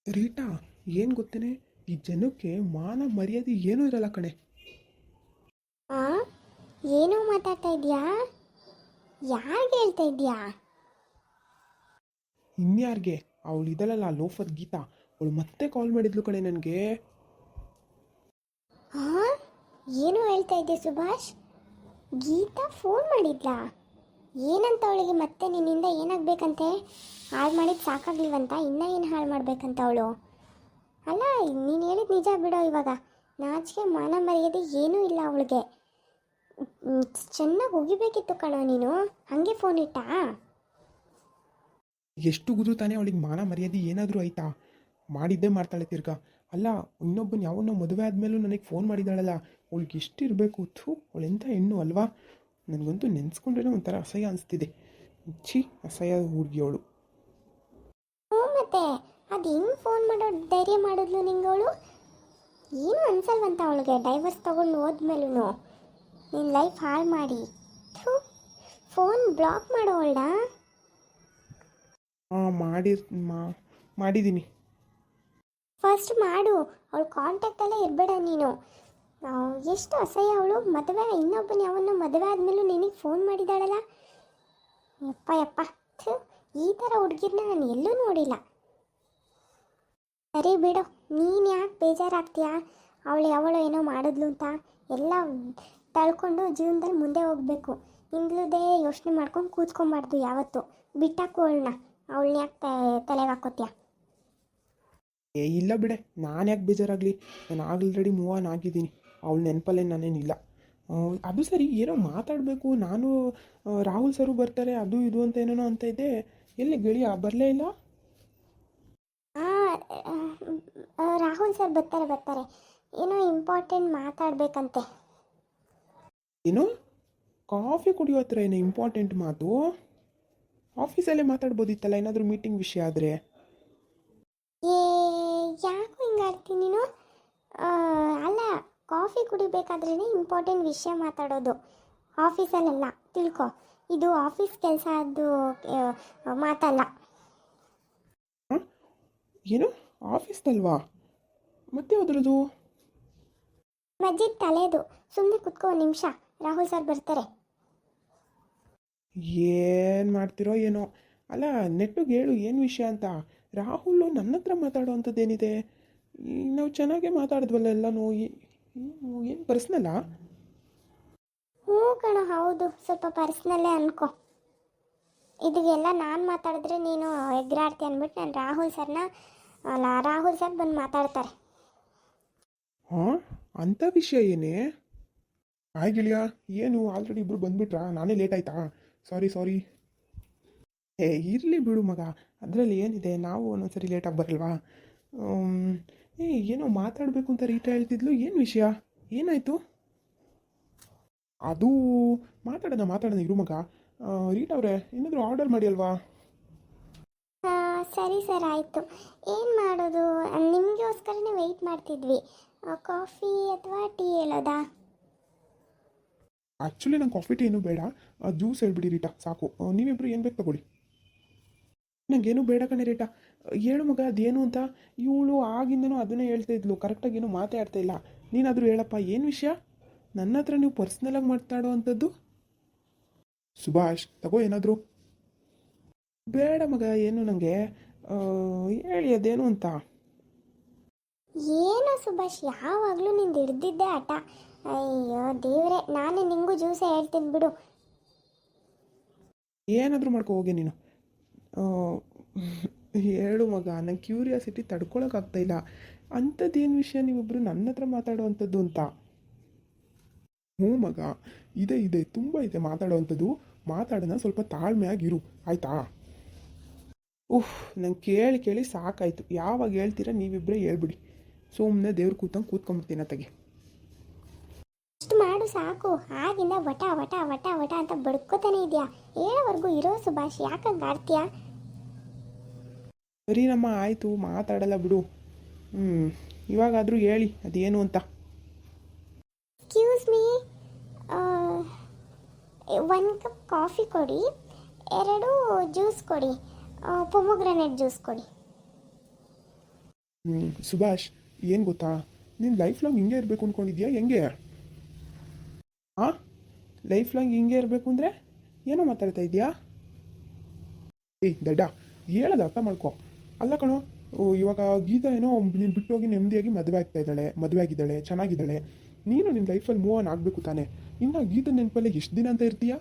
Rita, ಏನು ಗೊತ್ತೇನೆ, ಈ ಜನಕ್ಕೆ ಮಾನ ಮರ್ಯಾದೆ ಏನೂ ಇರಲ್ಲ ಕಣೆ. ಆ ಏನೋ ಮಾತಾಡ್ತಾ ಇದೀಯಾ? ಯಾರಿಗೆ ಹೇಳ್ತಾ ಇದೀಯಾ? ಇನ್ಯಾರಿಗೆ? ಅವಳು ಇದಳಲ್ಲ ಲೋಫರ್ ಗೀತಾ, ಅವಳು ಮತ್ತೆ ಕಾಲ್ ಮಾಡಿದ್ಲು ಕಣೆ ನನಗೆ. ಹಾ, ಏನೋ ಹೇಳ್ತಾ ಇದ್ದೆ ಸುಭಾಷ್? ಗೀತಾ ಫೋನ್ ಮಾಡಿದ್ಲಾ? ಏನಂತ ಅವಳಿಗೆ ಮತ್ತೆ ನಿನ್ನಿಂದ ಏನಾಗಬೇಕಂತೆ? ಹಾಳು ಮಾಡಿದ್ದು ಸಾಕಾಗ್ಲಿವಂತ ಇನ್ನೂ ಏನು ಹಾಳು ಮಾಡ್ಬೇಕಂತ ಅವಳು? ಅಲ್ಲ, ನೀನು ಹೇಳಿದ ನಿಜ ಬಿಡೋ ಇವಾಗ. ನಾಚಿಕೆ ಮಾನ ಮರ್ಯಾದೆ ಏನೂ ಇಲ್ಲ ಅವಳಿಗೆ. ಚೆನ್ನಾಗಿ ಹೋಗಿಬೇಕಿತ್ತು ಕಣೋ ನೀನು. ಹಾಗೆ ಫೋನ್ ಇಟ್ಟಾ? ಎಷ್ಟು ಗುರು ತಾನೇ ಅವಳಿಗೆ ಮಾನ ಮರ್ಯಾದೆ ಏನಾದರೂ ಆಯ್ತಾ? ಮಾಡಿದ್ದೇ ಮಾಡ್ತಾಳೆ ತಿರ್ಗಾ. ಅಲ್ಲ, ಇನ್ನೊಬ್ಬನ ಯಾವನ್ನೋ ಮದುವೆ ಆದಮೇಲೂ ನನಗೆ ಫೋನ್ ಮಾಡಿದಾಳಲ್ಲ, ಅವಳಿಗೆ ಎಷ್ಟಿರಬೇಕು? ಥೂ, ಅವಳೆಂಥ ಹೆಣ್ಣು ಅಲ್ವಾ? ನನಗಂತೂ ನೆನೆಸ್ಕೊಂಡ್ರೆ ಒಂಥರ ಅಸಹ್ಯ ಅನಿಸ್ತಿದೆ. ಛೀ, ಅಸಹ್ಯ ಹುಡುಗಿ ಅವಳು. ಹ್ಞೂ, ಮತ್ತೆ ಅದು ಹೆಂಗೆ ಫೋನ್ ಮಾಡೋ ಧೈರ್ಯ ಮಾಡಿದ್ಲು ನಿಂಗೆ ಅವಳು? ಏನು ಅನ್ಸಲ್ವಂತ ಅವಳಿಗೆ ಡೈವರ್ಸ್ ತೊಗೊಂಡು ಹೋದ್ಮೇಲೂ ನಿನ್ನ ಲೈಫ್ ಹಾಳು ಮಾಡಿ? ಥೂ, ಫೋನ್ ಬ್ಲಾಕ್ ಮಾಡೋವಳ್ಳ. ಹಾಂ, ಮಾಡಿದ್ದೀನಿ. ಫಸ್ಟ್ ಮಾಡು, ಅವಳು ಕಾಂಟ್ಯಾಕ್ಟಲ್ಲೇ ಇರಬೇಡ ನೀನು. ಎಷ್ಟು ಅಸಹ್ಯ ಅವಳು. ಮದುವೆ ಇನ್ನೊಬ್ಬನ ಯಾವನ್ನೋ ಮದುವೆ ಆದಮೇಲೂ ನಿನಗೆ ಫೋನ್ ಮಾಡಿದಾಳಲ್ಲ. ಯಪ್ಪ ಯಪ್ಪ, ಥೂ, ಈ ಥರ ಹುಡುಗಿರ್ನ ನಾನು ಎಲ್ಲೂ ನೋಡಿಲ್ಲ. ಸರಿ ಬಿಡು, ನೀನು ಯಾಕೆ ಬೇಜಾರಾಗ್ತೀಯಾ? ಅವಳು ಏನೋ ಮಾಡಿದ್ಲು ಅಂತ ಎಲ್ಲ ತಳ್ಕೊಂಡು ಜೀವನದಲ್ಲಿ ಮುಂದೆ ಹೋಗಬೇಕು. ಹಿಂದ್ಲದೇ ಯೋಚನೆ ಮಾಡ್ಕೊಂಡು ಕೂತ್ಕೊಂಬಾರ್ದು ಯಾವತ್ತು. ಬಿಟ್ಟಾಕು ಅವಳನ್ನ ಯಾಕೆ ತಲೆಗೆ ಹಾಕೋತೀಯ? ಇಲ್ಲ ಬಿಡೆ, ನಾನು ಯಾಕೆ ಬೇಜಾರಾಗಲಿ? ನಾನು ಆಲ್ರೆಡಿ ಮೂವ್ ಆನ್ ಆಗಿದ್ದೀನಿ. ಅವಳ ನೆನಪಲ್ಲೇ ನಾನೇನಿಲ್ಲ. ಅದು ಸರಿ, ಏನೋ ಮಾತಾಡಬೇಕು ನಾನು. ರಾಹುಲ್ ಸರು ಬರ್ತಾರೆ, ಅದು ಇದು ಅಂತ ಏನೇನೋ ಅಂತ ಇದೆ. ಎಲ್ಲಿ ಗೆಳೆಯ ಬರಲೇ ಇಲ್ಲ? ರಾಹುಲ್ ಸರ್ ಬರ್ತಾರೆ. ಏನೋ ಇಂಪಾರ್ಟೆಂಟ್ ಮಾತಾಡಬೇಕಂತೆ. ಏನು? ಕಾಫಿ ಕುಡಿಯೋ ಹತ್ರ ಏನೋ ಇಂಪಾರ್ಟೆಂಟ್ ಮಾತು? ಆಫೀಸಲ್ಲೇ ಮಾತಾಡ್ಬೋದಿತ್ತಲ್ಲ, ಏನಾದರೂ ಮೀಟಿಂಗ್ ವಿಷಯ ಆದರೆ. ಏ, ಯಾಕೋ ಹಿಂಗಾಡ್ತೀನಿ ನೀನು? ಅಲ್ಲ, ಕಾಫಿ ಕುಡಿಬೇಕಾದ್ರೇ ಇಂಪಾರ್ಟೆಂಟ್ ವಿಷಯ ಮಾತಾಡೋದು, ಆಫೀಸಲ್ಲೆಲ್ಲ. ತಿಳ್ಕೊ, ಇದು ಆಫೀಸ್ ಕೆಲಸ ಅದು ಮಾತಲ್ಲ. ಹಾಂ, ಏನು ಆಫೀಸ್ದಲ್ವಾ? ಮತ್ತೆ ಯಾವ್ದ್ರದ್ದು? ಮಜ್ಜಿದ ತಲೆದು. ಸುಮ್ಮನೆ ಕುತ್ಕೋ ಒಂದು ನಿಮಿಷ, ರಾಹುಲ್ ಸರ್ ಬರ್ತಾರೆ. ಏನು ಮಾಡ್ತಿರೋ ಏನೋ. ಅಲ್ಲ, ನೆಟ್ಟಿಗೆ ಹೇಳು ಏನು ವಿಷಯ ಅಂತ. ರಾಹುಲ್ ನನ್ನ ಹತ್ರ ಮಾತಾಡೋ ಅಂಥದ್ದೇನಿದೆ? ನಾವು ಚೆನ್ನಾಗೇ ಮಾತಾಡಿದ್ವಲ್ಲ ಎಲ್ಲನೂ. ಏನು ಪರ್ಸ್ನಲ್ಲಾ? ಹ್ಞೂ ಕಣೋ, ಹೌದು, ಸ್ವಲ್ಪ ಪರ್ಸ್ನಲ್ಲೇ ಅನ್ಕೋ. ಇದೆಲ್ಲ ನಾನು ಮಾತಾಡಿದ್ರೆ ನೀನು ಎಗ್ರಾಡ್ತಿ ಅಂದ್ಬಿಟ್ಟು ನಾನು ರಾಹುಲ್ ಸರ್ ಬಂದು ಮಾತಾಡ್ತಾರೆ. ಹಾಂ, ಅಂಥ ವಿಷಯ ಏನೇ? ಹಾಯ್ ಗೆಳೆಯ, ಏನು ಆಲ್ರೆಡಿ ಇಬ್ಬರು ಬಂದುಬಿಟ್ರಾ? ನಾನೇ ಲೇಟ್ ಆಯಿತಾ? ಸಾರಿ. ಇರಲಿ ಬಿಡು ಮಗ, ಅದರಲ್ಲಿ ಏನಿದೆ, ನಾವು ಒಂದೊಂದ್ಸರಿ ಲೇಟಾಗಿ ಬರಲ್ವಾ? ಏನೋ ಮಾತಾಡಬೇಕು ಅಂತ ರೀಟಾ ಹೇಳ್ತಿದ್ಲು, ಏನು ವಿಷಯ? ಏನಾಯಿತು? ಅದು ಮಾತಾಡೋಣ ಇರು ಮಗ. ರೀಟಾ ಅವರೇ, ಏನಾದರೂ ಆರ್ಡರ್ ಮಾಡಿ ಅಲ್ವಾ? ಸರಿ ಸರ್, ಆಯಿತು. ಏನು ಮಾಡೋದು, ನಿಮಗೋಸ್ಕರನೇ ವೆಯ್ಟ್ ಮಾಡ್ತಿದ್ವಿ. ಕಾಫಿ ಅಥವಾ ಟೀ ಹೇಳೋದಾ? ಆ್ಯಕ್ಚುಲಿ ನಂಗೆ ಕಾಫಿ ಟೀ ಏನೂ ಬೇಡ, ಜ್ಯೂಸ್ ಹೇಳ್ಬಿಡಿ ರೀಟಾ, ಸಾಕು. ನೀವಿಬ್ಬರು ಏನು ಬೇಕು ತಗೊಳ್ಳಿ. ನನಗೇನು ಬೇಡ ಕಣೆ ರೀಟಾ. ಹೇಳು ಮಗ, ಅದೇನು ಅಂತ. ಇವಳು ಆಗಿಂದನೂ ಅದನ್ನೇ ಹೇಳ್ತಾ ಇದ್ಲು, ಕರೆಕ್ಟಾಗಿ ಏನೂ ಮಾತಾಡ್ತಾ ಇಲ್ಲ. ನೀನಾದರೂ ಹೇಳಪ್ಪ, ಏನು ವಿಷಯ? ನನ್ನ ಹತ್ರ ನೀವು ಪರ್ಸ್ನಲಾಗಿ ಮಾತಾಡೋ ಅಂಥದ್ದು? ಸುಭಾಷ್, ತಗೋ ಏನಾದರೂ. ಬೇಡ ಮಗ, ಏನು ನನಗೆ ಹೇಳಿ ಅದೇನು ಅಂತ. ಏನೋ ಸುಭಾಷ್, ಯಾವಾಗಲೂ ನಿಂದು ಹಿಡ್ದಿದ್ದೆ ಆಟ. ಅಯ್ಯೋ ದೇವ್ರೆ, ನಾನು ನಿಂಗೂ ಜ್ಯೂಸೇ ಹೇಳ್ತೀನಿ ಬಿಡು. ಏನಾದರೂ ಮಾಡ್ಕೊ ಹೋಗಿ ನೀನು. ಹೇಳು ಮಗ, ನಂಗೆ ಕ್ಯೂರಿಯಾಸಿಟಿ ತಡ್ಕೊಳಕ್ಕಾಗ್ತಾಯಿಲ್ಲ. ಅಂಥದ್ದೇನು ವಿಷಯ ನೀವಿಬ್ಬರು ನನ್ನ ಹತ್ರ ಮಾತಾಡೋ ಅಂಥದ್ದು ಅಂತ? ಹ್ಞೂ ಮಗ, ಇದೆ ತುಂಬ ಇದೆ ಮಾತಾಡೋ ಅಂಥದ್ದು. ಮಾತಾಡೋಣ, ಸ್ವಲ್ಪ ತಾಳ್ಮೆಯಾಗಿರು ಆಯಿತಾ? ನಂಗೆ ಕೇಳಿ ಸಾಕಾಯಿತು. ಯಾವಾಗ ಹೇಳ್ತೀರಾ ನೀವಿಬ್ಬರೇ ಹೇಳ್ಬಿಡಿ. ಸುಮ್ಮನೆ ದೇವ್ರು ಕೂತ್ಕೊಂಡ್ಬಿಡ್ತೀನಿ ಅತ್ತಗೆ. ಅಷ್ಟು ಮಾಡು ಸಾಕು. ಆಗಿಂದ ವಟ ವಟ ವಟ ವಟ ಅಂತ ಬಡ್ಕೋತಾನೆ ಇದೆಯಾ? ಹೇಳೋವರೆಗೂ ಇರೋ ಸುಭಾಷ್, ಯಾಕಂಗೆ ಆಡ್ತೀಯಾ? ಸರಿ ನಮ್ಮ, ಆಯಿತು, ಮಾತಾಡಲ್ಲ ಬಿಡು. ಇವಾಗಾದರೂ ಹೇಳಿ ಅದೇನು ಅಂತ. ಎಕ್ಸ್ಕ್ಯೂಸ್ ಮೀ, 1 ಕಪ್ ಕಾಫಿ ಕೊಡಿ, 2 ಜ್ಯೂಸ್ ಕೊಡಿ, ಪೊಮೊಗ್ರನೇಟ್ ಜ್ಯೂಸ್ ಕೊಡಿ. ಸುಭಾಷ್, ಏನು ಗೊತ್ತಾ, ನೀನು ಲೈಫ್ ಲಾಂಗ್ ಹಿಂಗೆ ಇರಬೇಕು ಅಂದ್ಕೊಂಡಿದ್ಯಾ ಹೆಂಗೆ? ಹಾಂ, ಲೈಫ್ ಲಾಂಗ್ ಹಿಂಗೆ ಇರಬೇಕು ಅಂದರೆ ಏನೋ ಮಾತಾಡ್ತಾ ಇದೆಯಾ? ಏಯ್ ದಡ್ಡ, ಹೇಳೋದು ಅರ್ಥ ಮಾಡ್ಕೊ. ಅಲ್ಲ ಕಣೋ, ಇವಾಗ ಗೀತಾ ಏನೋ ನೀನು ಬಿಟ್ಟೋಗಿ ನೆಮ್ಮದಿಯಾಗಿ ಮದುವೆ ಆಗಿದ್ದಾಳೆ, ಚೆನ್ನಾಗಿದ್ದಾಳೆ. ನೀನು ನಿನ್ನ ಲೈಫಲ್ಲಿ ಮೂವ್ ಆನ್ ಆಗಬೇಕು ತಾನೆ. ಇನ್ನು ಗೀತಾ ನೆನಪಲ್ಲೇ ಎಷ್ಟು ದಿನ ಅಂತ ಇರ್ತೀಯಾ?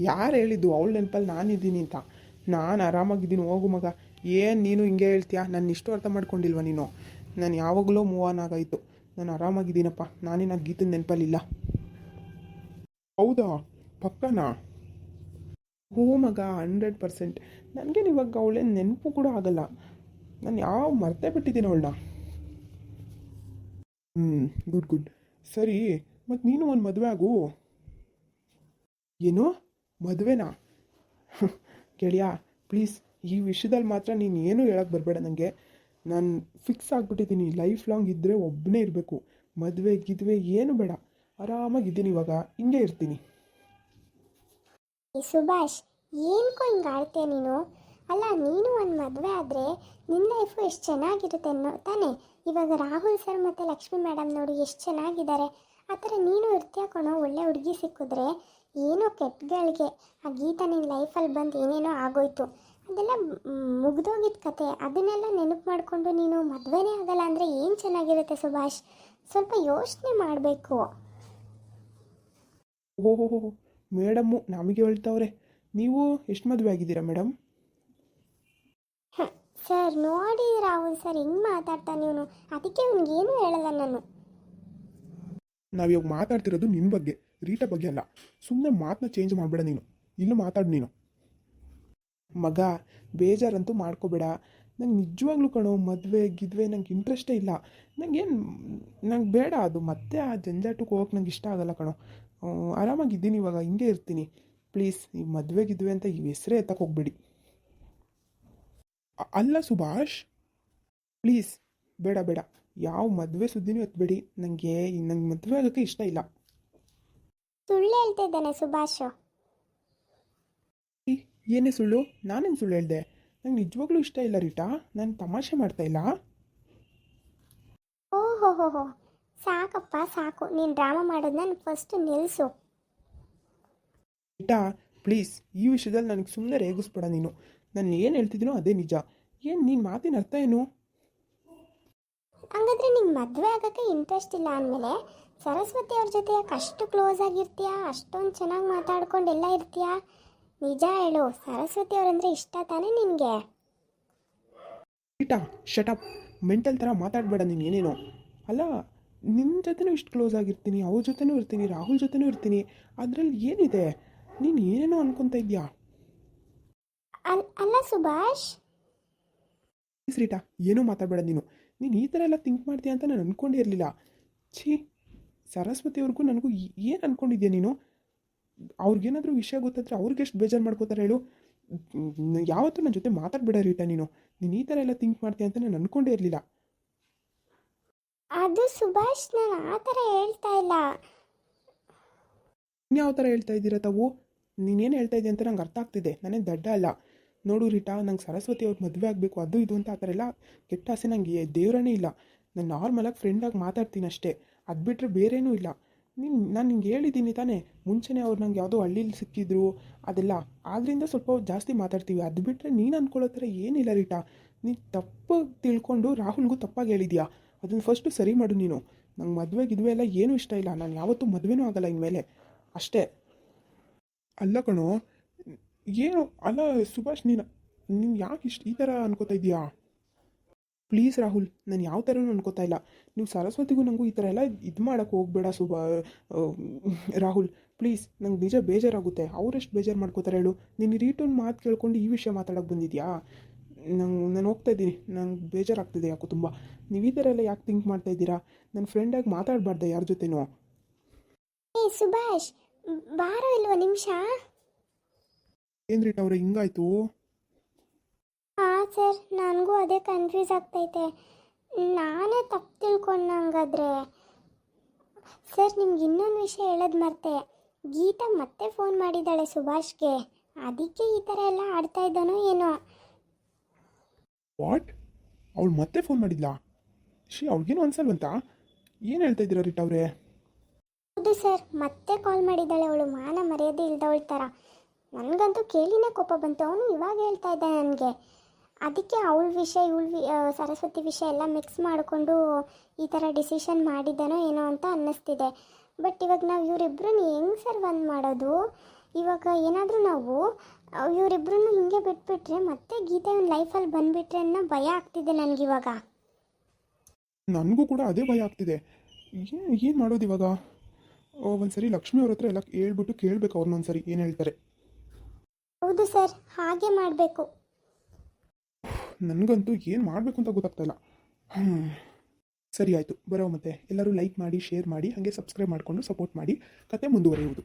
ಯಾರು ಹೇಳಿದ್ದು ಅವಳ ನೆನಪಲ್ಲಿ ನಾನಿದ್ದೀನಿ ಅಂತ? ನಾನು ಆರಾಮಾಗಿದ್ದೀನಿ, ಹೋಗು ಮಗ. ಏನು ನೀನು ಹಿಂಗೆ ಹೇಳ್ತೀಯಾ? ನನ್ನ ಇಷ್ಟು ಅರ್ಥ ಮಾಡ್ಕೊಂಡಿಲ್ವ ನೀನು? ನಾನು ಯಾವಾಗಲೂ ಮೂವ್ ಆನ್ ಆಗಾಯಿತು. ನಾನು ಆರಾಮಾಗಿದ್ದೀನಪ್ಪ, ನಾನಿನ್ನ ಗೀತನ ನೆನಪಲ್ಲಿಲ್ಲ. ಹೌದಾ? ಪಕ್ಕನಾ? ಹ್ಞೂ ಮಗ, 100%. ನನಗೇನು ಇವಾಗ ಅವಳೇನು ನೆನಪು ಕೂಡ ಆಗಲ್ಲ. ನಾನು ಮರ್ತೇ ಬಿಟ್ಟಿದ್ದೀನಿ ಅವಳನ್ನ. ಗುಡ್. ಸರಿ, ಮತ್ತು ನೀನು ಒಂದು ಮದುವೆ ಆಗು. ಏನು, ಮದುವೆನಾ? ಗೆಳೆಯ, ಪ್ಲೀಸ್ ಈ ವಿಷಯದಲ್ಲಿ ಮಾತ್ರ ನೀನು ಏನೂ ಹೇಳಕ್ಕೆ ಬರಬೇಡ ನನಗೆ. ನಾನು ಫಿಕ್ಸ್ ಆಗಿಬಿಟ್ಟಿದ್ದೀನಿ, ಲೈಫ್ ಲಾಂಗ್ ಇದ್ದರೆ ಒಬ್ಬನೇ ಇರಬೇಕು. ಮದುವೆ ಗಿದ್ವೆ ಏನು ಬೇಡ, ಆರಾಮಾಗಿದ್ದೀನಿ ಇವಾಗ, ಹಿಂಗೆ ಇರ್ತೀನಿ. ಸುಭಾಷ್, ಏನಕ್ಕೋ ಹಿಂಗೆ ಆಡ್ತೀಯ ನೀನು? ಅಲ್ಲ, ನೀನು ಒಂದು ಮದುವೆ ಆದರೆ ನಿನ್ನ ಲೈಫು ಎಷ್ಟು ಚೆನ್ನಾಗಿರುತ್ತೆ ಅನ್ನೋ ತಾನೇ. ಇವಾಗ ರಾಹುಲ್ ಸರ್ ಮತ್ತು ಲಕ್ಷ್ಮಿ ಮೇಡಮ್ ನೋಡಿ ಎಷ್ಟು ಚೆನ್ನಾಗಿದ್ದಾರೆ. ಆ ಥರ ನೀನು ಇರ್ತೀಯ ಕಣೋ. ಒಳ್ಳೆ ಹುಡುಗಿ ಸಿಕ್ಕಿದ್ರೆ ಏನೋ ಕೆಟ್ಟಗಳಿಗೆ ಆ ಗೀತಾ ನಿನ್ನ ಲೈಫಲ್ಲಿ ಬಂದು ಏನೇನೋ ಆಗೋಯ್ತು, ಅದೆಲ್ಲ ಮುಗ್ದೋಗಿದ್ದ ಕತೆ. ಅದನ್ನೆಲ್ಲ ನೆನಪು ಮಾಡಿಕೊಂಡು ನೀನು ಮದುವೆನೇ ಆಗಲ್ಲ ಅಂದರೆ ಏನು ಚೆನ್ನಾಗಿರುತ್ತೆ ಸುಭಾಷ್? ಸ್ವಲ್ಪ ಯೋಚನೆ ಮಾಡಬೇಕು. ಓಹೋ, ಮೇಡಮ್ಮು ನಮಗೆ ಹೇಳ್ತಾವ್ರೆ. ನೀವು ಎಷ್ಟು ಮದುವೆ ಆಗಿದ್ದೀರಾ ಮೇಡಮ್? ಸರ್ ನೋಡಿ ರಾಹುಲ್ ಸರ್ ಹೆಂಗೆ ಮಾತಾಡ್ತಾನೆ ಇವನು. ಅದಕ್ಕೆ ಅವ್ನಿಗೇನು ಹೇಳಲ್ಲ ನಾನು. ನಾವಿವಾಗ ಮಾತಾಡ್ತಿರೋದು ನಿನ್ನ ಬಗ್ಗೆ, ರೀಟಾ ಬಗ್ಗೆ ಅಲ್ಲ. ಸುಮ್ಮನೆ ಮಾತನ್ನ ಚೇಂಜ್ ಮಾಡಬೇಡ ನೀನು. ಇಲ್ಲೂ ಮಾತಾಡು ನೀನು. ಮಗ, ಬೇಜಾರಂತೂ ಮಾಡ್ಕೋಬೇಡ. ನಂಗೆ ನಿಜವಾಗ್ಲೂ ಕಣೋ, ಮದುವೆ ಗಿದ್ವೆ ನಂಗೆ ಇಂಟ್ರೆಸ್ಟೇ ಇಲ್ಲ. ನಂಗೆ ಬೇಡ ಅದು. ಮತ್ತೆ ಆ ಜಂಜಾಟಕ್ಕೆ ಹೋಗಕ್ಕೆ ನಂಗೆ ಇಷ್ಟ ಆಗಲ್ಲ ಕಣೋ. ಆರಾಮಾಗಿದ್ದೀನಿ ಇವಾಗ, ಹಿಂಗೆ ಇರ್ತೀನಿ. ಪ್ಲೀಸ್, ಈ ಮದುವೆ ಗಿದ್ವೆ ಅಂತ ಈ ಹೆಸರೇ ಎತ್ತಕ್ಕೆ ಹೋಗ್ಬೇಡಿ. ಅಲ್ಲ ಸುಭಾಷ್, ಪ್ಲೀಸ್ ಬೇಡ. ಯಾವ ಮದುವೆ ಸುದ್ದಿನೂ ಎತ್ತಬೇಡಿ. ನಂಗೆ ಮದುವೆ ಆಗೋಕ್ಕೆ ಇಷ್ಟ ಇಲ್ಲ. ಸುಳ್ಳು ಹೇಳ್ತಾ ಇದ್ದಾನೆ ಸುಭಾಷ್. ಏನೇ ಸುಳ್ಳು? ನಾನೇನು ಸುಳ್ಳು ಹೇಳಿದೆ? ನಂಗೆ ನಿಜವಾಗ್ಲೂ ಇಷ್ಟ ಇಲ್ಲ ರೀಟಾ. ನಾನು ತಮಾಷೆ ಮಾಡ್ತಾ ಇಲ್ಲ. ಓಹೋ, ಸಾಕಪ್ಪ ಸಾಕು. ನೀನು ಡ್ರಾಮಾ ಮಾಡೋದನ್ನ ಫಸ್ಟ್ ನಿಲ್ಲಿಸು. ರೀಟಾ, ಪ್ಲೀಸ್ ಈ ವಿಷಯದಲ್ಲಿ ನನಗೆ ಸುಮ್ಮನೆ ರೇಗಿಸ್ಬೇಡ ನೀನು. ನಾನು ಏನು ಹೇಳ್ತಿದ್ದೀನೋ ಅದೇ ನಿಜ. ಏನು ನೀನು ಮಾತಿನ ಅರ್ಥ ಏನು? ಹಂಗಾದ್ರೆ ನಿಂಗೆ ಮದುವೆ ಆಗೋಕ್ಕೆ ಇಂಟ್ರೆಸ್ಟ್ ಇಲ್ಲ ಅಂದಮೇಲೆ ಸರಸ್ವತಿ ಅವ್ರ ಜೊತೆ ಯಾಕೆ ಅಷ್ಟು ಕ್ಲೋಸ್ ಆಗಿರ್ತೀಯಾ? ಅಷ್ಟೊಂದು ಚೆನ್ನಾಗಿ ಮಾತಾಡ್ಕೊಂಡು ಎಲ್ಲ ಇರ್ತೀಯಾ? ನಿಜ ಹೇಳು, ಸರಸ್ವತಿ ಅವರಂದ್ರೆ ಇಷ್ಟ ತಾನೇ ನಿನಗೆ? Rita, shut up. ಮೆಂಟಲ್ ಥರ ಮಾತಾಡಬೇಡ ನೀನು ಏನೇನೋ. ಅಲ್ಲ, ನಿನ್ನ ಜೊತೆನೂ ಇಷ್ಟು ಕ್ಲೋಸ್ ಆಗಿರ್ತೀನಿ, ಅವ್ರ ಜೊತೆನೂ ಇರ್ತೀನಿ, ರಾಹುಲ್ ಜೊತೆನೂ ಇರ್ತೀನಿ. ಅದರಲ್ಲಿ ಏನಿದೆ? ನೀನು ಏನೇನೋ ಅನ್ಕೊತಾ ಇದೆಯಾ? ಅಲ್ಲ ಸುಭಾಷ್. ಪ್ಲೀಸ್ ರೀಟಾ, ಏನೂ ಮಾತಾಡಬೇಡ ನೀನು ಈ ಥರ ಎಲ್ಲ ಥಿಂಕ್ ಮಾಡ್ತೀಯ ಅಂತ ನಾನು ಅಂದ್ಕೊಂಡೇ ಇರಲಿಲ್ಲ. ಛೀ, ಸರಸ್ವತಿ ಅವ್ರಿಗೂ ನನಗೂ ಏನು ಅಂದ್ಕೊಂಡಿದ್ಯಾ ನೀನು? ಅವ್ರಿಗೇನಾದರೂ ವಿಷಯ ಗೊತ್ತಾದರೆ ಅವ್ರಿಗೆ ಎಷ್ಟು ಬೇಜಾರು ಮಾಡ್ಕೋತಾರೆ ಹೇಳು. ಯಾವತ್ತೂ ನನ್ನ ಜೊತೆ ಮಾತಾಡಬೇಡ ರೀಟಾ. ನೀನು ಈ ಥರ ಎಲ್ಲ ಥಿಂಕ್ ಮಾಡ್ತೀಯ ಅಂತ ನಾನು ಅಂದ್ಕೊಂಡೇ ಇರಲಿಲ್ಲ. ಅದು ಸುಭಾಷ್, ನಾನು ಆ ಥರ ಹೇಳ್ತಾ ಇಲ್ಲ. ಇನ್ಯಾವ ಥರ ಹೇಳ್ತಾ ಇದ್ದೀರಾ ತಾವು? ನೀನೇನು ಹೇಳ್ತಾ ಇದೆಯಾ ಅಂತ ನಂಗೆ ಅರ್ಥ ಆಗ್ತಿದೆ. ನಾನೇನು ದಡ್ಡ ಅಲ್ಲ. ನೋಡು ರೀಟಾ, ನಂಗೆ ಸರಸ್ವತಿ ಅವ್ರ ಮದುವೆ ಆಗಬೇಕು, ಅದು ಇದು ಅಂತ ಆ ಥರ ಎಲ್ಲ ಕೆಟ್ಟ ಆಸೆ ನನಗೆ ದೇವರೇ ಇಲ್ಲ. ನಾನು ನಾರ್ಮಲಾಗಿ ಫ್ರೆಂಡಾಗಿ ಮಾತಾಡ್ತೀನಿ ಅಷ್ಟೇ. ಅದು ಬಿಟ್ಟರೆ ಬೇರೇನೂ ಇಲ್ಲ. ನಾನು ನಿಂಗೆ ಹೇಳಿದ್ದೀನಿ ತಾನೇ ಮುಂಚೆನೇ. ಅವ್ರು ನಂಗೆ ಯಾವುದೋ ಹಳ್ಳೀಲಿ ಸಿಕ್ಕಿದ್ರು, ಅದೆಲ್ಲ ಆದ್ದರಿಂದ ಸ್ವಲ್ಪ ಜಾಸ್ತಿ ಮಾತಾಡ್ತೀವಿ. ಅದು ಬಿಟ್ಟರೆ ನೀನು ಅಂದ್ಕೊಳ್ಳೋ ಥರ ಏನಿಲ್ಲ ರೀಟಾ. ನೀನು ತಪ್ಪು ತಿಳ್ಕೊಂಡು ರಾಹುಲ್ಗೂ ತಪ್ಪಾಗಿ ಹೇಳಿದ್ಯಾ. ಅದನ್ನು ಫಸ್ಟು ಸರಿ ಮಾಡು ನೀನು. ನಂಗೆ ಮದುವೆ ಗಿದ್ವೆ ಎಲ್ಲ ಏನೂ ಇಷ್ಟ ಇಲ್ಲ. ನಾನು ಯಾವತ್ತೂ ಮದುವೆನೂ ಆಗಲ್ಲ ಇನ್ಮೇಲೆ, ಅಷ್ಟೇ. ಅಲ್ಲ ಕಣೋ, ಏನು ಅಲ್ಲ ಸುಭಾಷ್, ನೀನು ಯಾಕೆ ಈ ಥರ ಅನ್ಕೋತಾ ಇದೀಯಾ? ಪ್ಲೀಸ್ ರಾಹುಲ್, ನಾನು ಯಾವ ಥರನೂ ಅನ್ಕೋತಾ ಇಲ್ಲ. ನೀವು ಸರಸ್ವತಿಗೂ ನನಗೂ ಈ ಥರ ಎಲ್ಲ ಇದು ಮಾಡೋಕ್ಕೆ ಹೋಗಬೇಡ ರಾಹುಲ್. ಪ್ಲೀಸ್, ನಂಗೆ ನಿಜ ಬೇಜಾರಾಗುತ್ತೆ. ಅವರೆಷ್ಟು ಬೇಜಾರು ಮಾಡ್ಕೋತಾರೆ ಹೇಳು? ನೀನು ರೀಟನ್ ಮಾತು ಕೇಳ್ಕೊಂಡು ಈ ವಿಷಯ ಮಾತಾಡೋಕ್ಕೆ ಬಂದಿದ್ಯಾ? ನಾನು ಹೋಗ್ತಾ ಇದ್ದೀನಿ. ನಂಗೆ ಬೇಜಾರಾಗ್ತಿದೆ ಯಾಕೋ ತುಂಬ. ನೀವು ಈ ಥರ ಎಲ್ಲ ಯಾಕೆ ಥಿಂಕ್ ಮಾಡ್ತಾ ಇದ್ದೀರಾ? ನನ್ನ ಫ್ರೆಂಡಾಗಿ ಮಾತಾಡಬಾರ್ದ ಯಾರ ಜೊತೆನೂ? ಏ ಸುಭಾಷ್, ಬಾರೋ ಇಲ್ವ ನಿಮಿಷ. ಏನು ರೀಟಾ ಅವ್ರೆ, ಹಿಂಗಾಯ್ತು? ಹಾಂ ಸರ್, ನನಗೂ ಅದೇ ಕನ್ಫ್ಯೂಸ್ ಆಗ್ತೈತೆ. ನಾನೇ ತಪ್ಪು ತಿಳ್ಕೊಂಡಂಗಾದ್ರೆ. ಸರ್, ನಿಮ್ಗೆ ಇನ್ನೊಂದು ವಿಷಯ ಹೇಳೋದು ಮರ್ತೆ. ಗೀತಾ ಮತ್ತೆ ಫೋನ್ ಮಾಡಿದ್ದಾಳೆ ಸುಭಾಷ್ಗೆ. ಅದಕ್ಕೆ ಈ ಥರ ಎಲ್ಲ ಆಡ್ತಾ ಇದ್ದಾನೋ ಏನೋ. ವಾಟ್? ಅವಳು ಮತ್ತೆ ಫೋನ್ ಮಾಡಿದ್ಲಾ? ಅವಳಿಗೇನು ಅನ್ಸಲ್ವಂತ? ಏನು ಹೇಳ್ತಾ ಇದ್ದೀರಾ ರೀಟಾ ಅವರೇ? ಹೌದು ಸರ್, ಮತ್ತೆ ಕಾಲ್ ಮಾಡಿದ್ದಾಳೆ ಅವಳು, ಮಾನ ಮರ್ಯಾದೆ ಇಲ್ದವಳ ಥರ. ನನಗಂತೂ ಕೇಳಿನೇ ಕೋಪ ಬಂತು. ಅವನು ಇವಾಗ ಹೇಳ್ತಾ ಇದ್ದ ನನಗೆ. ಅದಕ್ಕೆ ಅವಳ ವಿಷಯ ಸರಸ್ವತಿ ವಿಷಯ ಎಲ್ಲ ಮಿಕ್ಸ್ ಮಾಡಿಕೊಂಡು ಈ ಥರ ಡಿಸಿಷನ್ ಮಾಡಿದ್ದಾನೋ ಏನೋ ಅಂತ ಅನ್ನಿಸ್ತಿದೆ. ಬಟ್ ಇವಾಗ ನಾವು ಇವರಿಬ್ಬರನ್ನ ಹೆಂಗೆ ಸರ್ ಒಂದು ಮಾಡೋದು? ಇವಾಗ ಏನಾದರೂ ನಾವು ಇವರಿಬ್ಬರನ್ನು ಹಿಂಗೆ ಬಿಟ್ಬಿಟ್ರೆ ಮತ್ತೆ ಗೀತೆ ಒಂದು ಲೈಫಲ್ಲಿ ಬಂದುಬಿಟ್ರೆ ಅನ್ನೋ ಭಯ ಆಗ್ತಿದೆ ನನಗಿವಾಗ. ನನಗೂ ಕೂಡ ಅದೇ ಭಯ ಆಗ್ತಿದೆ. ಏನು ಮಾಡೋದು ಇವಾಗ? ಒಂದ್ಸರಿ ಲಕ್ಷ್ಮಿ ಅವ್ರ ಹತ್ರ ಎಲ್ಲ ಹೇಳ್ಬಿಟ್ಟು ಕೇಳಬೇಕು ಅವ್ರನ್ನ ಒಂದ್ಸರಿ ಏನು ಹೇಳ್ತಾರೆ. ಹೌದು ಸರ್, ಹಾಗೆ ಮಾಡಬೇಕು. ನನಗಂತೂ ಏನು ಮಾಡಬೇಕು ಅಂತ ಗೊತ್ತಾಗ್ತಾ ಇಲ್ಲ. ಸರಿ ಆಯಿತು, ಬರೋ ಮತ್ತೆ ಎಲ್ಲರೂ ಲೈಕ್ ಮಾಡಿ, ಶೇರ್ ಮಾಡಿ, ಹಾಗೆ ಸಬ್ಸ್ಕ್ರೈಬ್ ಮಾಡಿಕೊಂಡು ಸಪೋರ್ಟ್ ಮಾಡಿ. ಕತೆ ಮುಂದುವರಿಯುವುದು.